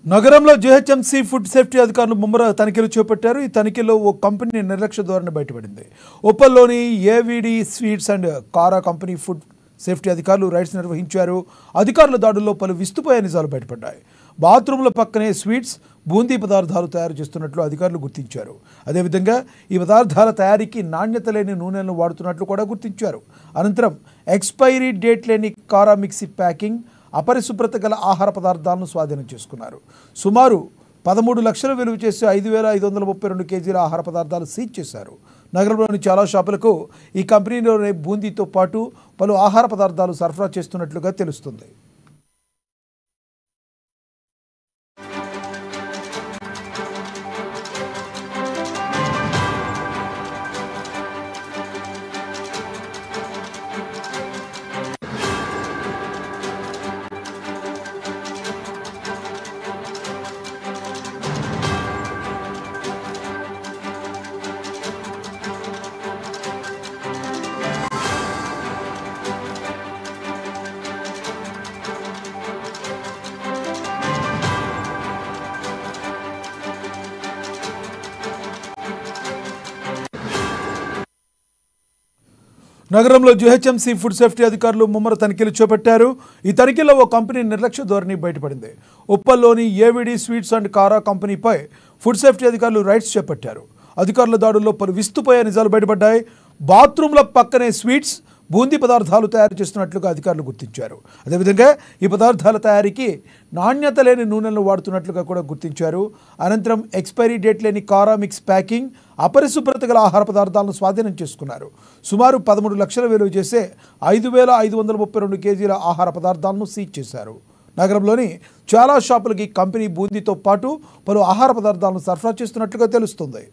నగరంలో GHMC food safety అధికారులు ముమ్మర తనిఖీలు చేపట్టారు. ఈ తనిఖీలో ఓ కంపెనీ నిర్లక్ష్య ధోరణి బయటపడింది. ఉప్పల్లోని ఏవిడి స్వీట్స్ అండ్ కారా కంపెనీ ఫుడ్ సేఫ్టీ అధికారులు రైడ్స్ నిర్వహించారు. అధికారుల దాడుల్లో పలు విస్తుపోయే నిజాలు బయటపడ్డాయి. బాత్రూంల పక్కనే స్వీట్స్, బూందీ పదార్థాలు తయారు చేస్తున్నట్లు అధికారులు గుర్తించారు. అదేవిధంగా ఈ పదార్థాల తయారీకి నాణ్యత లేని నూనెలను వాడుతున్నట్లు కూడా గుర్తించారు. అనంతరం ఎక్స్పైరీ డేట్ లేని కారా మిక్సీ ప్యాకింగ్, అపరిశుభ్రత గల ఆహార పదార్థాలను స్వాధీనం చేసుకున్నారు. సుమారు 13 లక్షలు విలువ చేసే 5,532 కేజీల ఆహార పదార్థాలు సీజ్ చేశారు. నగరంలోని చాలా షాపులకు ఈ కంపెనీలోనే బూందీతో పాటు పలు ఆహార పదార్థాలు సరఫరా చేస్తున్నట్లుగా తెలుస్తుంది. నగరంలో జీహెచ్ఎంసీ ఫుడ్ సేఫ్టీ అధికారులు ముమ్మర తనిఖీలు చేపట్టారు. ఈ తనిఖీలో ఓ కంపెనీ నిర్లక్ష్య ధోరణి బయటపడింది. ఉప్పల్లోని ఏవిడి స్వీట్స్ అండ్ కారా కంపెనీపై ఫుడ్ సేఫ్టీ అధికారులు రైడ్స్ చేపట్టారు. అధికారుల దాడుల్లో పలు విస్తుపోయే నిజాలు బయటపడ్డాయి. బాత్రూంల పక్కనే స్వీట్స్, బూందీ పదార్థాలు తయారు చేస్తున్నట్లుగా అధికారులు గుర్తించారు. అదేవిధంగా ఈ పదార్థాల తయారీకి నాణ్యత లేని నూనెలను వాడుతున్నట్లుగా కూడా గుర్తించారు. అనంతరం ఎక్స్పైరీ డేట్ లేని కారా మిక్స్ ప్యాకింగ్, అపరిశుభ్రత గల ఆహార పదార్థాలను స్వాధీనం చేసుకున్నారు. సుమారు 13 లక్షల విలువ చేసే 5,532 కేజీల ఆహార పదార్థాలను సీజ్ చేశారు. నగరంలోని చాలా షాపులకి కంపెనీ బూందీతో పాటు పలు ఆహార పదార్థాలను సరఫరా చేస్తున్నట్లుగా తెలుస్తుంది.